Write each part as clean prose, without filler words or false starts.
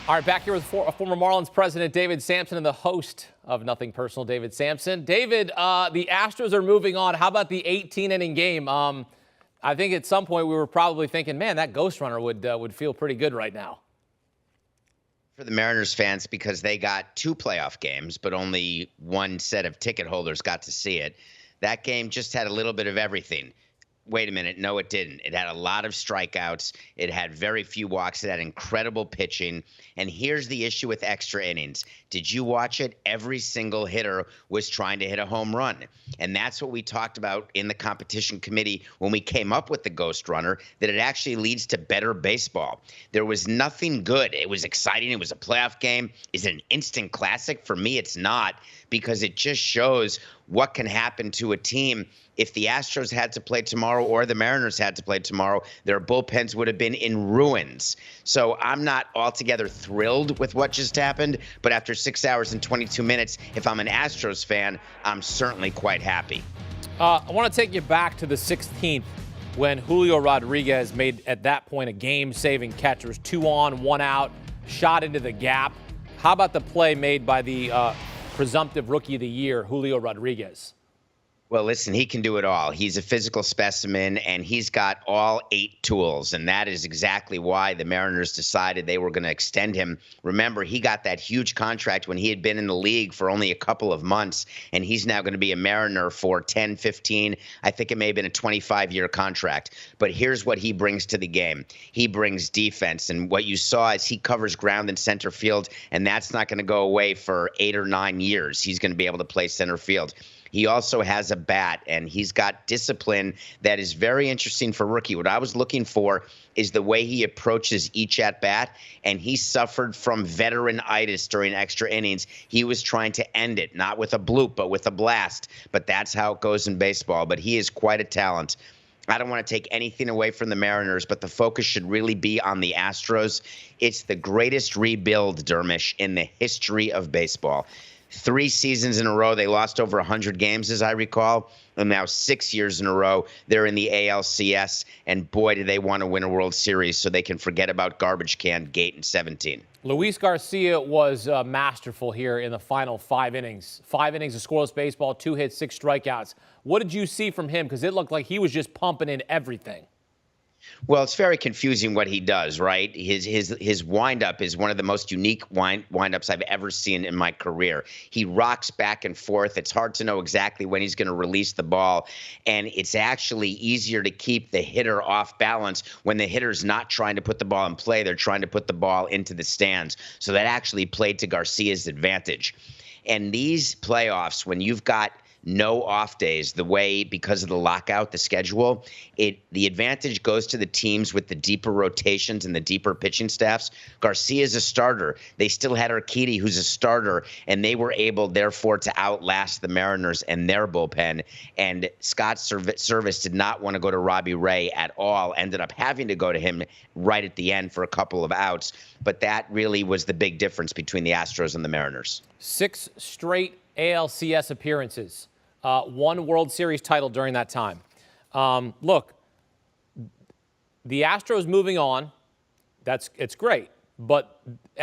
All right, back here with former Marlins president David Samson and the host of Nothing Personal, David Samson. David, the Astros are moving on. How about the 18-inning game? I think at some point we were probably thinking, man, that ghost runner would feel pretty good right now. For the Mariners fans, because they got 2 playoff games, but only one set of ticket holders got to see it. That game just had a little bit of everything. Wait a minute. No, it didn't. It had a lot of strikeouts. It had very few walks. It had incredible pitching. And here's the issue with extra innings. Did you watch it? Every single hitter was trying to hit a home run. And that's what we talked about in the competition committee when we came up with the ghost runner, that it actually leads to better baseball. There was nothing good. It was exciting. It was a playoff game. Is it an instant classic? For me, it's not, because it just shows what can happen to a team. If the Astros had to play tomorrow or the Mariners had to play tomorrow, their bullpens would have been in ruins. So I'm not altogether thrilled with what just happened, but after 6 hours and 22 minutes, if I'm an Astros fan, I'm certainly quite happy. I want to take you back to the 16th when Julio Rodriguez made, at that point, a game-saving catch. There was 2 on, 1 out, shot into the gap. How about the play made by the presumptive Rookie of the Year, Julio Rodriguez? Well, listen, he can do it all. He's a physical specimen, and he's got all 8 tools, and that is exactly why the Mariners decided they were going to extend him. Remember, he got that huge contract when he had been in the league for only a couple of months, and he's now going to be a Mariner for 10, 15, I think it may have been a 25-year contract. But here's what he brings to the game. He brings defense, and what you saw is he covers ground in center field, and that's not going to go away for 8 or 9 years. He's going to be able to play center field. He also has a bat, and he's got discipline that is very interesting for rookie. What I was looking for is the way he approaches each at-bat, and he suffered from veteranitis during extra innings. He was trying to end it, not with a bloop, but with a blast. But that's how it goes in baseball. But he is quite a talent. I don't want to take anything away from the Mariners, but the focus should really be on the Astros. It's the greatest rebuild, Dermish, in the history of baseball. 3 seasons in a row, they lost over 100 games, as I recall. And now 6 years in a row, they're in the ALCS. And boy, do they want to win a World Series so they can forget about garbage can gate in 17. Luis Garcia was masterful here in the final 5 innings. 5 innings of scoreless baseball, 2 hits, 6 strikeouts. What did you see from him? Because it looked like he was just pumping in everything. Well, it's very confusing what he does, right? His windup is one of the most unique windups I've ever seen in my career. He rocks back and forth. It's hard to know exactly when he's going to release the ball, and it's actually easier to keep the hitter off balance when the hitter's not trying to put the ball in play. They're trying to put the ball into the stands. So that actually played to Garcia's advantage. And these playoffs, when you've got no off days, the way, because of the lockout, the schedule, the advantage goes to the teams with the deeper rotations and the deeper pitching staffs. Garcia's a starter. They still had Urquidy, who's a starter, and they were able, therefore, to outlast the Mariners and their bullpen. And Scott Service did not want to go to Robbie Ray at all, ended up having to go to him right at the end for a couple of outs. But that really was the big difference between the Astros and the Mariners. 6 straight ALCS appearances. 1 World Series title during that time. Look, the Astros moving on, it's great. But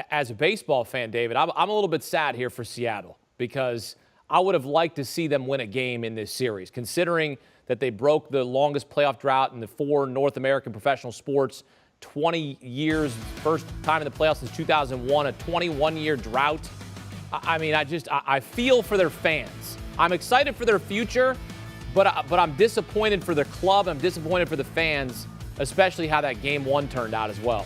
as a baseball fan, David, I'm a little bit sad here for Seattle because I would have liked to see them win a game in this series, considering that they broke the longest playoff drought in the 4 North American professional sports, 20 years, first time in the playoffs since 2001, a 21-year drought. I mean, I feel for their fans. I'm excited for their future, but I'm disappointed for their club. I'm disappointed for the fans, especially how that Game 1 turned out as well.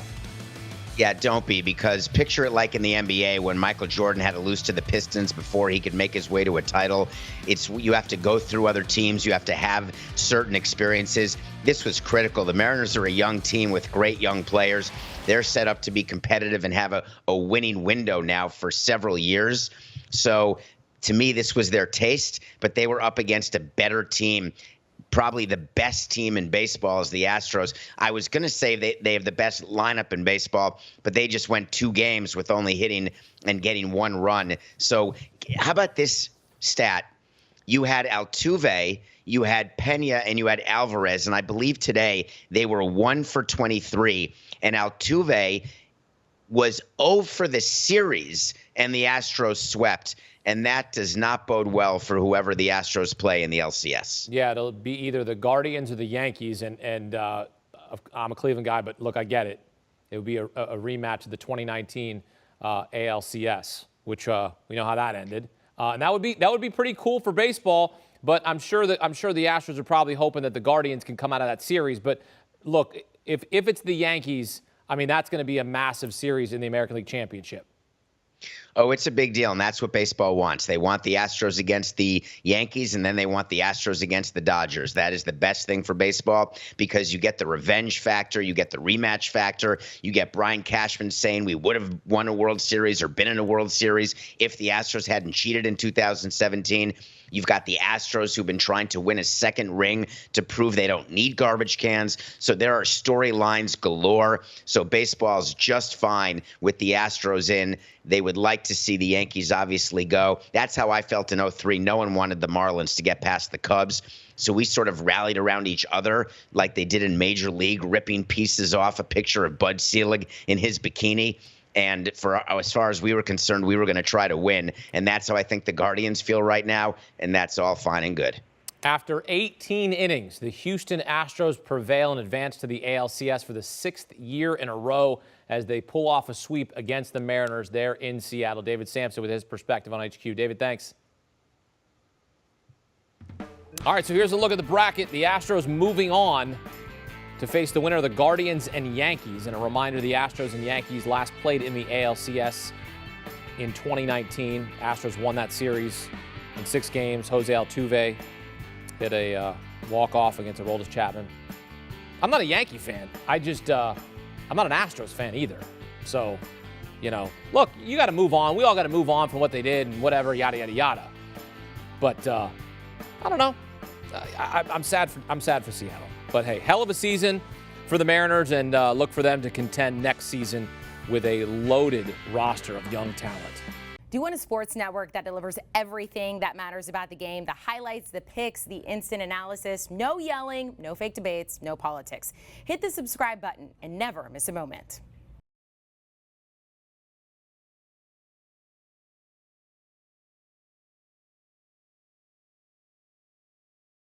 Yeah, don't be, because picture it like in the NBA when Michael Jordan had to lose to the Pistons before he could make his way to a title. You have to go through other teams. You have to have certain experiences. This was critical. The Mariners are a young team with great young players. They're set up to be competitive and have a winning window now for several years. So to me, this was their taste, but they were up against a better team. Probably the best team in baseball is the Astros. I was going to say they have the best lineup in baseball, but they just went 2 games with only hitting and getting 1 run. So how about this stat? You had Altuve, you had Pena, and you had Alvarez, and I believe today they were 1 for 23. And Altuve was 0 for the series, and the Astros swept. And that does not bode well for whoever the Astros play in the LCS. Yeah, it'll be either the Guardians or the Yankees. And I'm a Cleveland guy, but look, I get it. It would be a rematch of the 2019 ALCS, which we know how that ended. And that would be pretty cool for baseball. But I'm sure the Astros are probably hoping that the Guardians can come out of that series. But look, if it's the Yankees, I mean, that's going to be a massive series in the American League Championship. Oh, it's a big deal, and that's what baseball wants. They want the Astros against the Yankees, and then they want the Astros against the Dodgers. That is the best thing for baseball because you get the revenge factor, you get the rematch factor, you get Brian Cashman saying we would have won a World Series or been in a World Series if the Astros hadn't cheated in 2017. You've got the Astros who've been trying to win a second ring to prove they don't need garbage cans. So there are storylines galore. So baseball's just fine with the Astros in. They would like to see the Yankees obviously go. That's how I felt in 2003. No one wanted the Marlins to get past the Cubs. So we sort of rallied around each other like they did in Major League, ripping pieces off a picture of Bud Selig in his bikini. And as far as we were concerned, we were going to try to win. And that's how I think the Guardians feel right now. And that's all fine and good. After 18 innings, the Houston Astros prevail and advance to the ALCS for the 6th year in a row as they pull off a sweep against the Mariners there in Seattle. David Samson with his perspective on HQ. David, thanks. All right, so here's a look at the bracket. The Astros moving on to face the winner of the Guardians and Yankees. And a reminder, the Astros and Yankees last played in the ALCS in 2019. Astros won that series in 6 games. Jose Altuve hit a walk-off against Aroldis Chapman. I'm not a Yankee fan. I'm not an Astros fan either. So, look, you got to move on. We all got to move on from what they did and whatever, yada, yada, yada. But I don't know. I'm sad for Seattle. But, hey, hell of a season for the Mariners, and look for them to contend next season with a loaded roster of young talent. Do you want a sports network that delivers everything that matters about the game? The highlights, the picks, the instant analysis, no yelling, no fake debates, no politics. Hit the subscribe button and never miss a moment.